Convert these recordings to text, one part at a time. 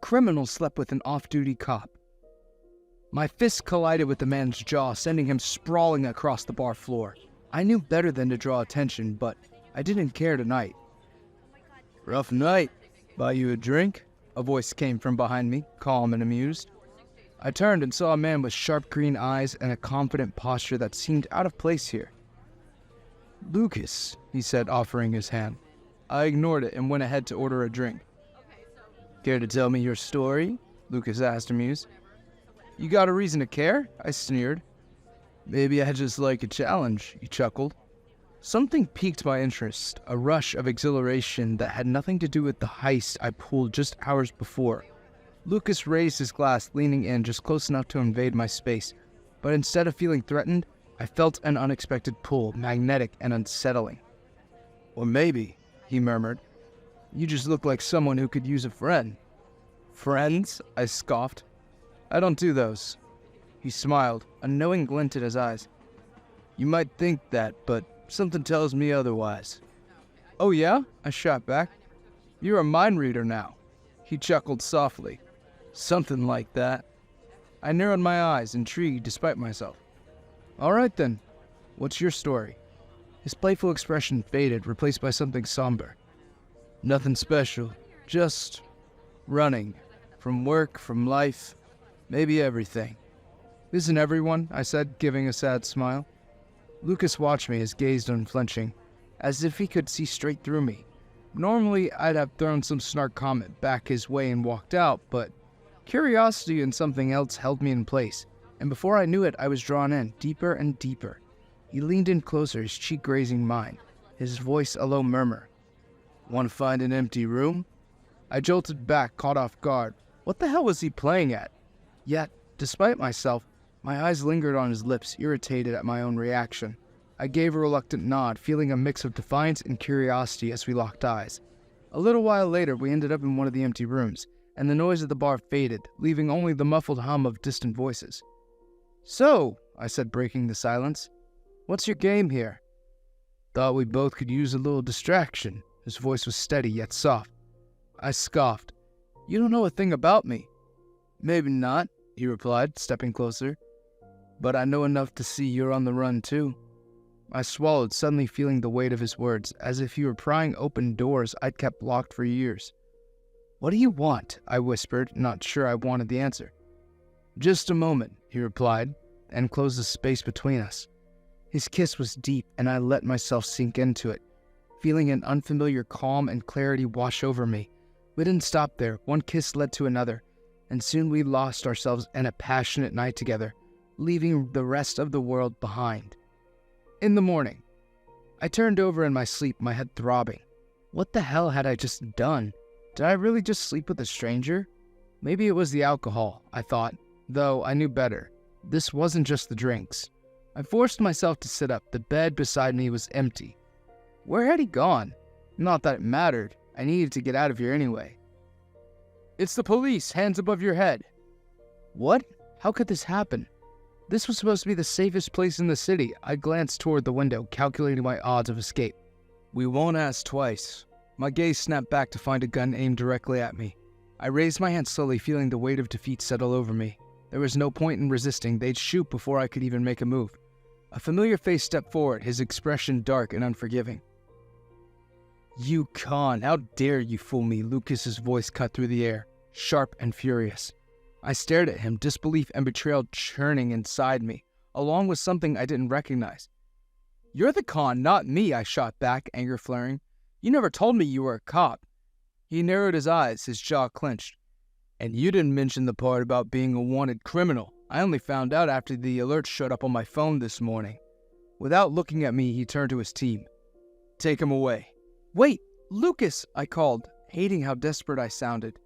criminal slept with an off-duty cop. My fist collided with the man's jaw, sending him sprawling across the bar floor. I knew better than to draw attention, but I didn't care tonight. "Rough night. Buy you a drink?" A voice came from behind me, calm and amused. I turned and saw a man with sharp green eyes and a confident posture that seemed out of place here. "Lucas," he said, offering his hand. I ignored it and went ahead to order a drink. "Care to tell me your story?" Lucas asked, amused. "You got a reason to care?" I sneered. "Maybe I just like a challenge," he chuckled. Something piqued my interest, a rush of exhilaration that had nothing to do with the heist I pulled just hours before. Lucas raised his glass, leaning in just close enough to invade my space, but instead of feeling threatened, I felt an unexpected pull, magnetic and unsettling. "Or maybe," he murmured, "you just look like someone who could use a friend." "Friends?" I scoffed. "I don't do those." He smiled, a knowing glint in his eyes. "You might think that, but something tells me otherwise." "Oh yeah?" I shot back. "You're a mind reader now." He chuckled softly. "Something like that." I narrowed my eyes, intrigued despite myself. "All right then, what's your story?" His playful expression faded, replaced by something somber. "Nothing special, just running. From work, from life, maybe everything." "Isn't everyone?" I said, giving a sad smile. Lucas watched me, his gaze unflinching, as if he could see straight through me. Normally, I'd have thrown some snark comment back his way and walked out, but curiosity and something else held me in place, and before I knew it, I was drawn in, deeper and deeper. He leaned in closer, his cheek grazing mine, his voice a low murmur. "Want to find an empty room?" I jolted back, caught off guard. What the hell was he playing at? Yet, despite myself, my eyes lingered on his lips, irritated at my own reaction. I gave a reluctant nod, feeling a mix of defiance and curiosity as we locked eyes. A little while later, we ended up in one of the empty rooms, and the noise of the bar faded, leaving only the muffled hum of distant voices. "So," I said, breaking the silence, "what's your game here?" "Thought we both could use a little distraction." His voice was steady yet soft. I scoffed. "You don't know a thing about me." "Maybe not," he replied, stepping closer. "But I know enough to see you're on the run too." I swallowed, suddenly feeling the weight of his words, as if he were prying open doors I'd kept locked for years. "What do you want?" I whispered, not sure I wanted the answer. "Just a moment," he replied, and closed the space between us. His kiss was deep, and I let myself sink into it, feeling an unfamiliar calm and clarity wash over me. We didn't stop there. One kiss led to another, and soon we lost ourselves in a passionate night together, leaving the rest of the world behind. In the morning, I turned over in my sleep, my head throbbing. What the hell had I just done? Did I really just sleep with a stranger? Maybe it was the alcohol, I thought, though I knew better. This wasn't just the drinks. I forced myself to sit up. The bed beside me was empty. Where had he gone? Not that it mattered. I needed to get out of here anyway. "It's the police, hands above your head." What? How could this happen? This was supposed to be the safest place in the city. I glanced toward the window, calculating my odds of escape. "We won't ask twice." My gaze snapped back to find a gun aimed directly at me. I raised my hand slowly, feeling the weight of defeat settle over me. There was no point in resisting. They'd shoot before I could even make a move. A familiar face stepped forward, his expression dark and unforgiving. "You con, how dare you fool me?" Lucas's voice cut through the air, sharp and furious. I stared at him, disbelief and betrayal churning inside me, along with something I didn't recognize. "You're the con, not me," I shot back, anger flaring. "You never told me you were a cop." He narrowed his eyes, his jaw clenched. "And you didn't mention the part about being a wanted criminal. I only found out after the alert showed up on my phone this morning." Without looking at me, he turned to his team. "Take him away." "Wait, Lucas," I called, hating how desperate I sounded.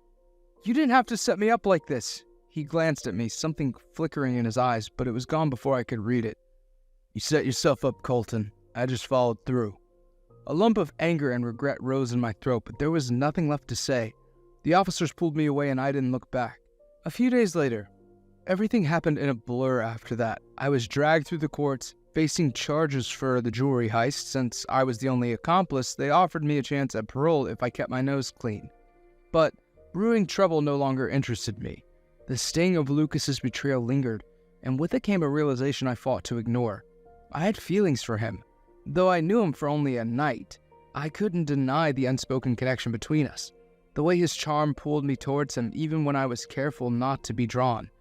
"You didn't have to set me up like this." He glanced at me, something flickering in his eyes, but it was gone before I could read it. "You set yourself up, Colton. I just followed through." A lump of anger and regret rose in my throat, but there was nothing left to say. The officers pulled me away and I didn't look back. A few days later, everything happened in a blur after that. I was dragged through the courts, facing charges for the jewelry heist. Since I was the only accomplice, they offered me a chance at parole if I kept my nose clean. But Brewing trouble no longer interested me. The sting of Lucas's betrayal lingered, and with it came a realization I fought to ignore. I had feelings for him. Though I knew him for only a night, I couldn't deny the unspoken connection between us. The way his charm pulled me towards him even when I was careful not to be drawn.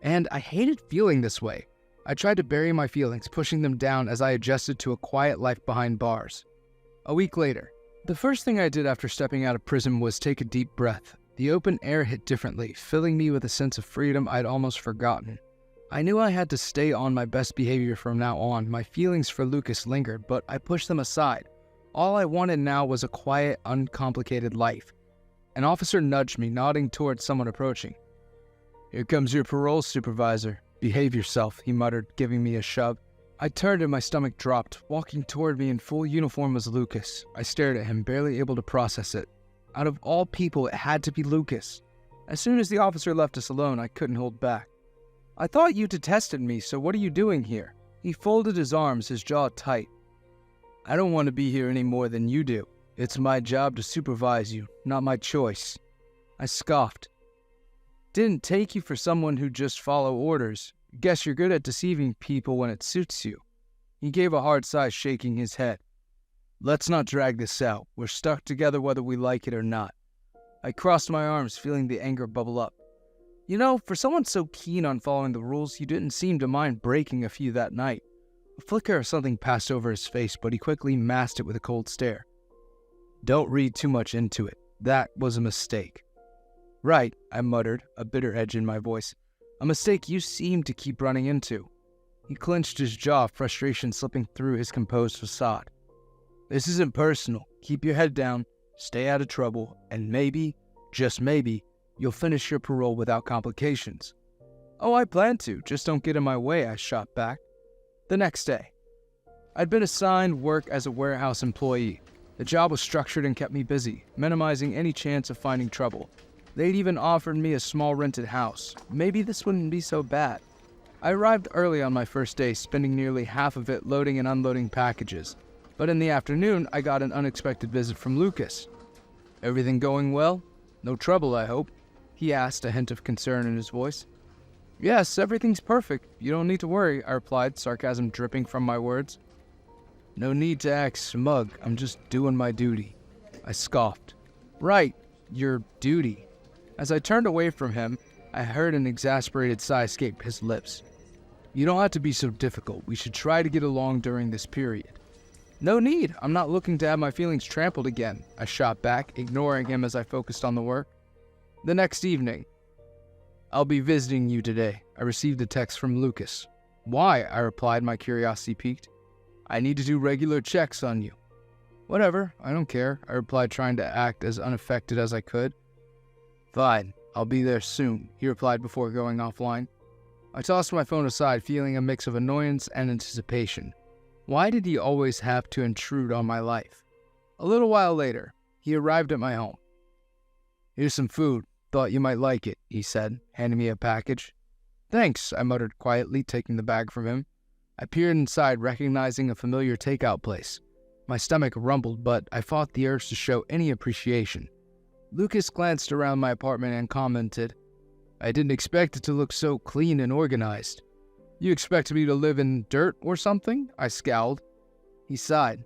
And I hated feeling this way. I tried to bury my feelings, pushing them down as I adjusted to a quiet life behind bars. A week later, the first thing I did after stepping out of prison was take a deep breath. The open air hit differently, filling me with a sense of freedom I'd almost forgotten. I knew I had to stay on my best behavior from now on. My feelings for Lucas lingered, but I pushed them aside. All I wanted now was a quiet, uncomplicated life. An officer nudged me, nodding towards someone approaching. "Here comes your parole supervisor. Behave yourself," he muttered, giving me a shove. I turned and my stomach dropped. Walking toward me in full uniform was Lucas. I stared at him, barely able to process it. Out of all people, it had to be Lucas. As soon as the officer left us alone, I couldn't hold back. "I thought you detested me, so what are you doing here?" He folded his arms, his jaw tight. "I don't want to be here any more than you do. It's my job to supervise you, not my choice." I scoffed. "Didn't take you for someone who just follow orders. Guess you're good at deceiving people when it suits you." He gave a hard sigh, shaking his head. "Let's not drag this out. We're stuck together whether we like it or not." I crossed my arms, feeling the anger bubble up. "You know, for someone so keen on following the rules, you didn't seem to mind breaking a few that night." A flicker of something passed over his face, but he quickly masked it with a cold stare. "Don't read too much into it. That was a mistake." "Right," I muttered, a bitter edge in my voice. "A mistake you seem to keep running into." He clenched his jaw, frustration slipping through his composed facade. "This isn't personal. Keep your head down, stay out of trouble, and maybe, just maybe, you'll finish your parole without complications." "Oh, I plan to. Just don't get in my way," I shot back. The next day, I'd been assigned work as a warehouse employee. The job was structured and kept me busy, minimizing any chance of finding trouble. They'd even offered me a small rented house. Maybe this wouldn't be so bad. I arrived early on my first day, spending nearly half of it loading and unloading packages. But in the afternoon, I got an unexpected visit from Lucas. "Everything going well? No trouble, I hope?" he asked, a hint of concern in his voice. "Yes, everything's perfect. You don't need to worry," I replied, sarcasm dripping from my words. "No need to act smug. I'm just doing my duty." I scoffed. "Right, your duty." As I turned away from him, I heard an exasperated sigh escape his lips. "You don't have to be so difficult. We should try to get along during this period." "No need. I'm not looking to have my feelings trampled again," I shot back, ignoring him as I focused on the work. The next evening, "I'll be visiting you today." I received a text from Lucas. "Why?" I replied, my curiosity piqued. "I need to do regular checks on you." "Whatever, I don't care," I replied, trying to act as unaffected as I could. "Fine, I'll be there soon," he replied before going offline. I tossed my phone aside, feeling a mix of annoyance and anticipation. Why did he always have to intrude on my life? A little while later, he arrived at my home. "Here's some food. Thought you might like it," he said, handing me a package. "Thanks," I muttered quietly, taking the bag from him. I peered inside, recognizing a familiar takeout place. My stomach rumbled, but I fought the urge to show any appreciation. Lucas glanced around my apartment and commented, "I didn't expect it to look so clean and organized." "You expect me to live in dirt or something?" I scowled. He sighed.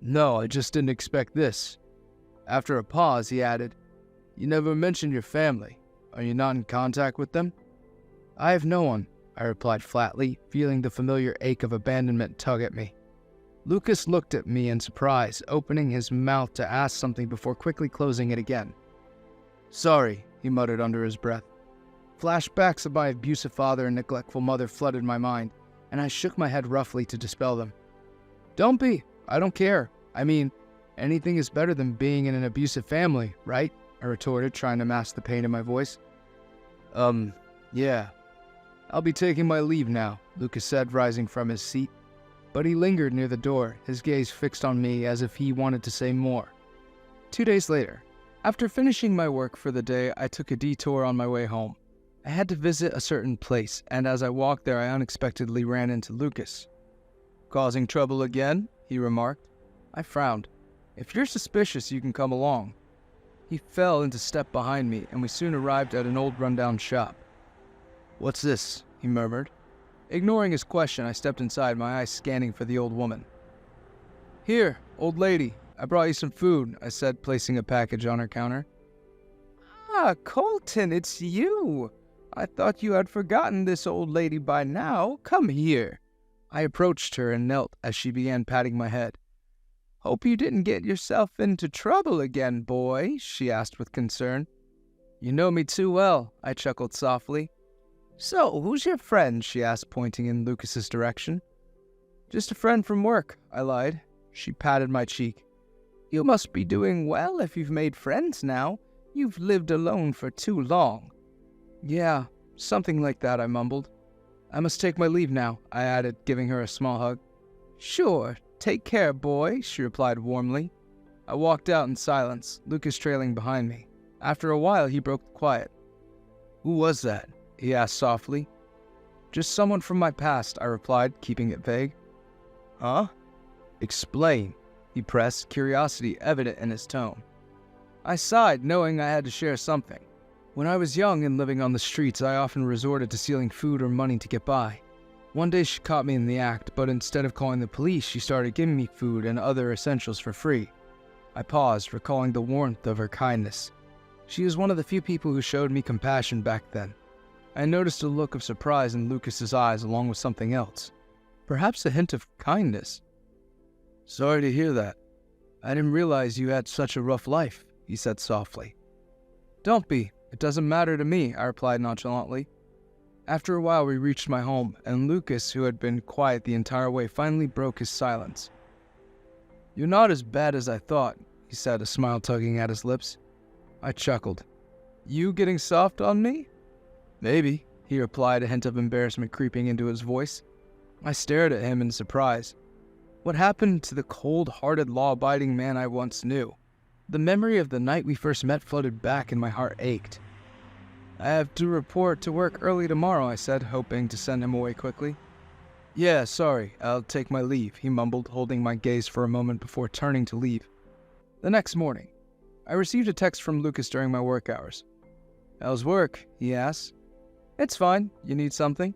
"No, I just didn't expect this." After a pause, he added, "You never mentioned your family. Are you not in contact with them?" "I have no one," I replied flatly, feeling the familiar ache of abandonment tug at me. Lucas looked at me in surprise, opening his mouth to ask something before quickly closing it again. "Sorry," he muttered under his breath. Flashbacks of my abusive father and neglectful mother flooded my mind, and I shook my head roughly to dispel them. "Don't be. I don't care. I mean, anything is better than being in an abusive family, right?" I retorted, trying to mask the pain in my voice. Yeah. "I'll be taking my leave now," Lucas said, rising from his seat. But he lingered near the door, his gaze fixed on me as if he wanted to say more. 2 days later, after finishing my work for the day, I took a detour on my way home. I had to visit a certain place, and as I walked there, I unexpectedly ran into Lucas. "Causing trouble again?" he remarked. I frowned. "If you're suspicious, you can come along." He fell into step behind me, and we soon arrived at an old rundown shop. "What's this?" he murmured. Ignoring his question, I stepped inside, my eyes scanning for the old woman. "Here, old lady, I brought you some food," I said, placing a package on her counter. "Ah, Colton, it's you! I thought you had forgotten this old lady by now. Come here." I approached her and knelt as she began patting my head. "Hope you didn't get yourself into trouble again, boy," she asked with concern. "You know me too well," I chuckled softly. "So, who's your friend?" she asked, pointing in Lucas's direction. "Just a friend from work," I lied. She patted my cheek. "You must be doing well if you've made friends now. You've lived alone for too long." "Yeah, something like that," I mumbled. "I must take my leave now," I added, giving her a small hug. "Sure, take care, boy," she replied warmly. I walked out in silence, Lucas trailing behind me. After a while, he broke the quiet. "Who was that?" he asked softly. "Just someone from my past," I replied, keeping it vague. "Huh?" "Explain," he pressed, curiosity evident in his tone. I sighed, knowing I had to share something. When I was young and living on the streets, I often resorted to stealing food or money to get by. One day she caught me in the act, but instead of calling the police, she started giving me food and other essentials for free. I paused, recalling the warmth of her kindness. She was one of the few people who showed me compassion back then. I noticed a look of surprise in Lucas's eyes along with something else. Perhaps a hint of kindness. "Sorry to hear that. I didn't realize you had such a rough life," he said softly. "Don't be. It doesn't matter to me," I replied nonchalantly. After a while, we reached my home, and Lucas, who had been quiet the entire way, finally broke his silence. "You're not as bad as I thought," he said, a smile tugging at his lips. I chuckled. "You getting soft on me?" "Maybe," he replied, a hint of embarrassment creeping into his voice. I stared at him in surprise. What happened to the cold-hearted, law-abiding man I once knew? The memory of the night we first met flooded back and my heart ached. "I have to report to work early tomorrow," I said, hoping to send him away quickly. "Yeah, sorry, I'll take my leave," he mumbled, holding my gaze for a moment before turning to leave. The next morning, I received a text from Lucas during my work hours. "How's work?" he asked. "It's fine. You need something?"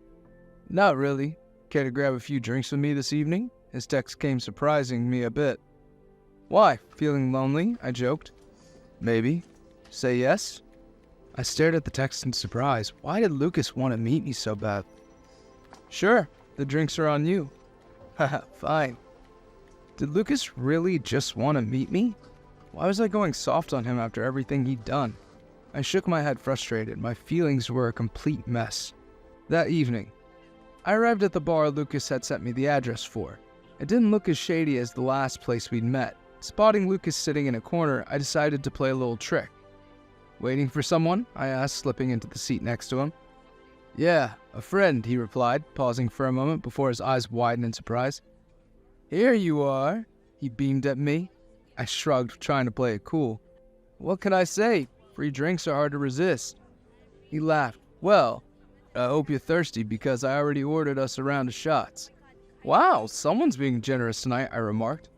"Not really. Care to grab a few drinks with me this evening?" His text came surprising me a bit. "Why, feeling lonely?" I joked. "Maybe. Say yes?" I stared at the text in surprise. Why did Lucas want to meet me so bad? "Sure, the drinks are on you." Haha, fine. Did Lucas really just want to meet me? Why was I going soft on him after everything he'd done? I shook my head frustrated. My feelings were a complete mess. That evening, I arrived at the bar Lucas had sent me the address for. It didn't look as shady as the last place we'd met. Spotting Lucas sitting in a corner, I decided to play a little trick. "Waiting for someone?" I asked, slipping into the seat next to him. "Yeah, a friend," he replied, pausing for a moment before his eyes widened in surprise. "Here you are," he beamed at me. I shrugged, trying to play it cool. "What can I say? Free drinks are hard to resist." He laughed. "Well, I hope you're thirsty because I already ordered us a round of shots." "Wow, someone's being generous tonight," I remarked.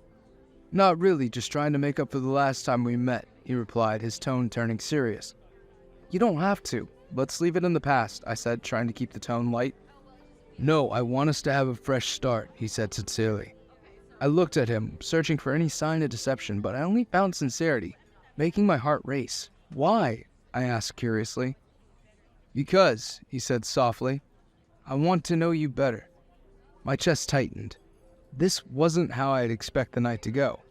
"Not really, just trying to make up for the last time we met," he replied, his tone turning serious. "You don't have to. Let's leave it in the past," I said, trying to keep the tone light. "No, I want us to have a fresh start," he said sincerely. I looked at him, searching for any sign of deception, but I only found sincerity, making my heart race. "Why?" I asked curiously. "Because," he said softly, "I want to know you better." My chest tightened. This wasn't how I'd expect the night to go.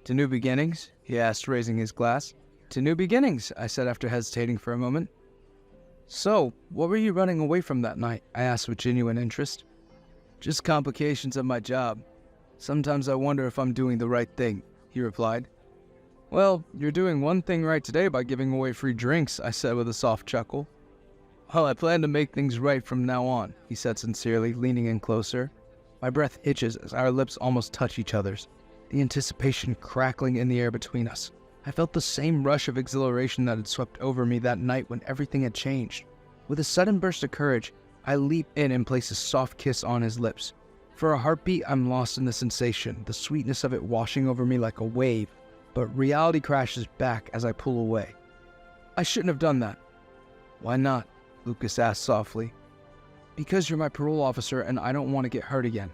"To new beginnings?" he asked, raising his glass. "To new beginnings," I said after hesitating for a moment. "So, what were you running away from that night?" I asked with genuine interest. "Just complications of my job. Sometimes I wonder if I'm doing the right thing," he replied. "Well, you're doing one thing right today by giving away free drinks," I said with a soft chuckle. "Well, I plan to make things right from now on," he said sincerely, leaning in closer. My breath hitches as our lips almost touch each other's, the anticipation crackling in the air between us. I felt the same rush of exhilaration that had swept over me that night when everything had changed. With a sudden burst of courage, I leap in and place a soft kiss on his lips. For a heartbeat, I'm lost in the sensation, the sweetness of it washing over me like a wave. but reality crashes back as I pull away. I shouldn't have done that. Why not? Lucas asked softly. Because you're my parole officer and I don't want to get hurt again.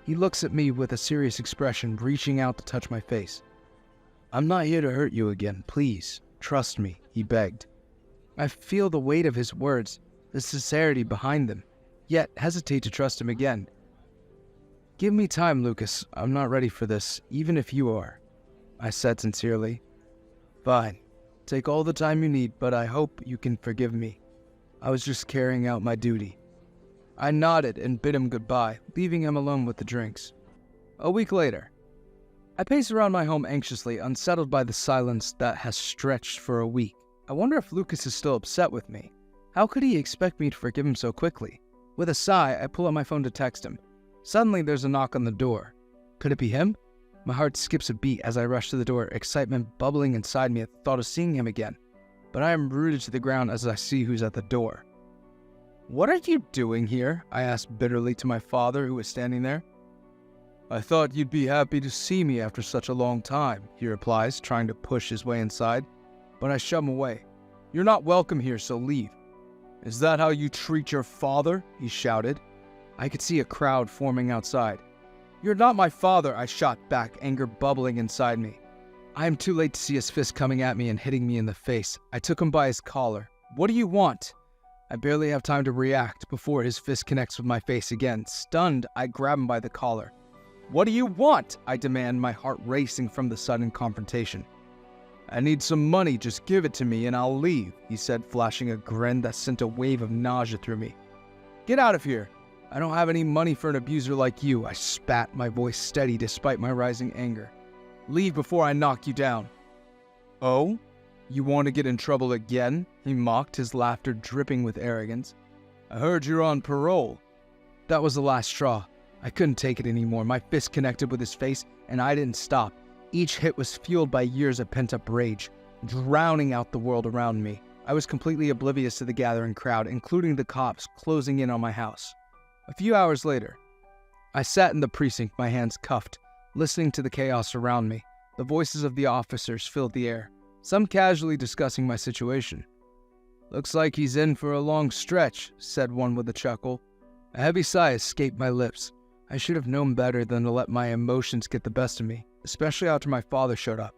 He looks at me with a serious expression, reaching out to touch my face. I'm not here to hurt you again, please. Trust me, he begged. I feel the weight of his words, the sincerity behind them, yet hesitate to trust him again. Give me time, Lucas. I'm not ready for this, even if you are, I said sincerely. Fine. Take all the time you need, but I hope you can forgive me. I was just carrying out my duty. I nodded and bid him goodbye, leaving him alone with the drinks. A week later, I pace around my home anxiously, unsettled by the silence that has stretched for a week. I wonder if Lucas is still upset with me. How could he expect me to forgive him so quickly? With a sigh, I pull out my phone to text him. Suddenly, there's a knock on the door. Could it be him? My heart skips a beat as I rush to the door, excitement bubbling inside me at the thought of seeing him again. But I am rooted to the ground as I see who's at the door. What are you doing here? I asked bitterly to my father, who was standing there. I thought you'd be happy to see me after such a long time, he replies, trying to push his way inside. But I shove him away. You're not welcome here, so leave. Is that how you treat your father? He shouted. I could see a crowd forming outside. You're not my father, I shot back, anger bubbling inside me. I am too late to see his fist coming at me and hitting me in the face. I took him by his collar. What do you want? I barely have time to react before his fist connects with my face again. Stunned, I grab him by the collar. What do you want? I demand, my heart racing from the sudden confrontation. I need some money, just give it to me and I'll leave, he said, flashing a grin that sent a wave of nausea through me. Get out of here. I don't have any money for an abuser like you, I spat, my voice steady despite my rising anger. Leave before I knock you down. Oh? You want to get in trouble again? He mocked, his laughter dripping with arrogance. I heard you're on parole. That was the last straw. I couldn't take it anymore. My fist connected with his face, and I didn't stop. Each hit was fueled by years of pent-up rage, drowning out the world around me. I was completely oblivious to the gathering crowd, including the cops closing in on my house. A few hours later, I sat in the precinct, my hands cuffed, listening to the chaos around me. The voices of the officers filled the air, some casually discussing my situation. Looks like he's in for a long stretch, said one with a chuckle. A heavy sigh escaped my lips. I should have known better than to let my emotions get the best of me, especially after my father showed up.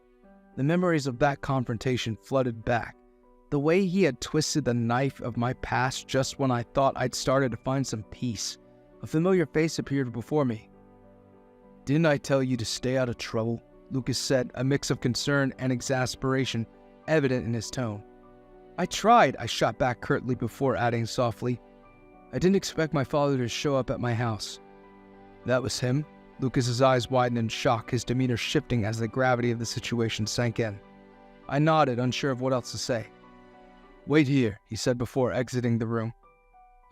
The memories of that confrontation flooded back. The way he had twisted the knife of my past just when I thought I'd started to find some peace. A familiar face appeared before me. Didn't I tell you to stay out of trouble? Lucas said, a mix of concern and exasperation evident in his tone. I tried, I shot back curtly before adding softly. I didn't expect my father to show up at my house. That was him? Lucas's eyes widened in shock, his demeanor shifting as the gravity of the situation sank in. I nodded, unsure of what else to say. Wait here, he said before exiting the room.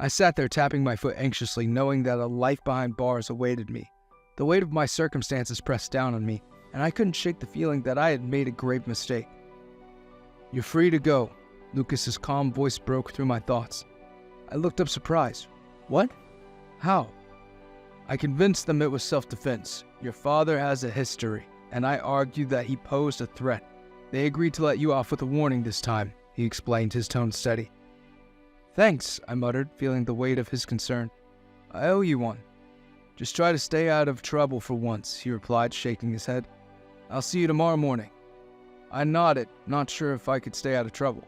I sat there tapping my foot anxiously, knowing that a life behind bars awaited me. The weight of my circumstances pressed down on me, and I couldn't shake the feeling that I had made a grave mistake. You're free to go. Lucas's calm voice broke through my thoughts. I looked up surprised. What? How? I convinced them it was self-defense. Your father has a history, and I argued that he posed a threat. They agreed to let you off with a warning this time, he explained, his tone steady. Thanks, I muttered, feeling the weight of his concern. I owe you one. Just try to stay out of trouble for once, he replied, shaking his head. I'll see you tomorrow morning. I nodded, not sure if I could stay out of trouble.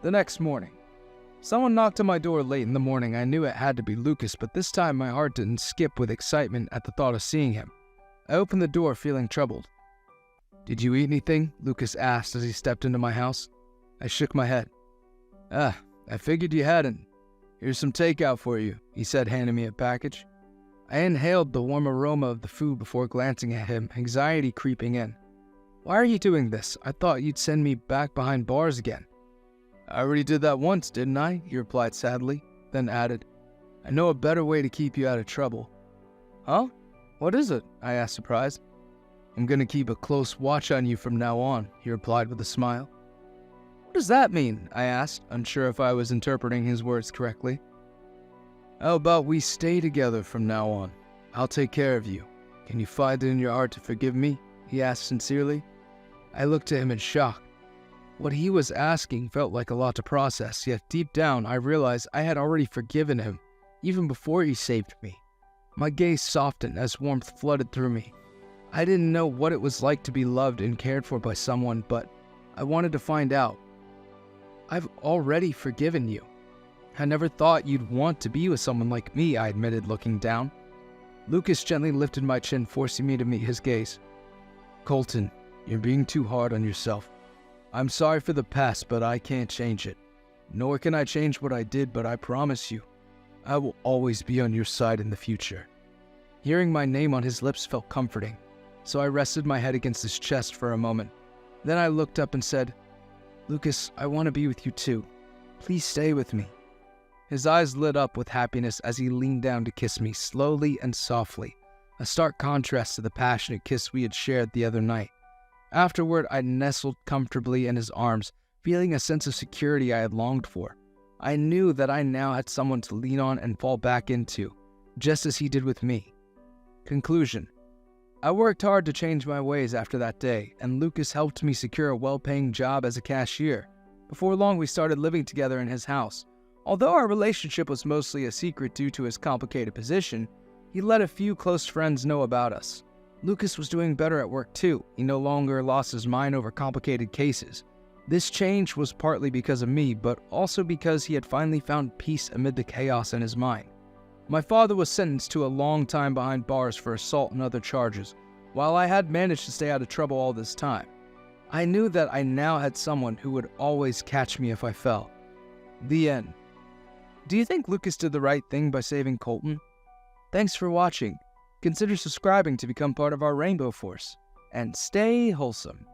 The next morning, someone knocked on my door late in the morning. I knew it had to be Lucas, but this time my heart didn't skip with excitement at the thought of seeing him. I opened the door, feeling troubled. Did you eat anything? Lucas asked as he stepped into my house. I shook my head. I figured you hadn't. Here's some takeout for you, he said, handing me a package. I inhaled the warm aroma of the food before glancing at him, anxiety creeping in. Why are you doing this? I thought you'd send me back behind bars again. I already did that once, didn't I? He replied sadly, then added, I know a better way to keep you out of trouble. Huh? What is it? I asked, surprised. I'm gonna keep a close watch on you from now on, he replied with a smile. What does that mean? I asked, unsure if I was interpreting his words correctly. How about we stay together from now on? I'll take care of you. Can you find it in your heart to forgive me? He asked sincerely. I looked at him in shock. What he was asking felt like a lot to process, yet deep down I realized I had already forgiven him, even before he saved me. My gaze softened as warmth flooded through me. I didn't know what it was like to be loved and cared for by someone, but I wanted to find out. I've already forgiven you. I never thought you'd want to be with someone like me, I admitted, looking down. Lucas gently lifted my chin, forcing me to meet his gaze. Colton, you're being too hard on yourself. I'm sorry for the past, but I can't change it. Nor can I change what I did, but I promise you, I will always be on your side in the future. Hearing my name on his lips felt comforting, so I rested my head against his chest for a moment. Then I looked up and said, Lucas, I want to be with you too. Please stay with me. His eyes lit up with happiness as he leaned down to kiss me slowly and softly, a stark contrast to the passionate kiss we had shared the other night. Afterward, I nestled comfortably in his arms, feeling a sense of security I had longed for. I knew that I now had someone to lean on and fall back into, just as he did with me. Conclusion. I worked hard to change my ways after that day, and Lucas helped me secure a well-paying job as a cashier. Before long, we started living together in his house. Although our relationship was mostly a secret due to his complicated position, he let a few close friends know about us. Lucas was doing better at work too. He no longer lost his mind over complicated cases. This change was partly because of me, but also because he had finally found peace amid the chaos in his mind. My father was sentenced to a long time behind bars for assault and other charges, while I had managed to stay out of trouble all this time. I knew that I now had someone who would always catch me if I fell. The end. Do you think Lucas did the right thing by saving Colton? Thanks for watching. Consider subscribing to become part of our Rainbow Force. And stay wholesome.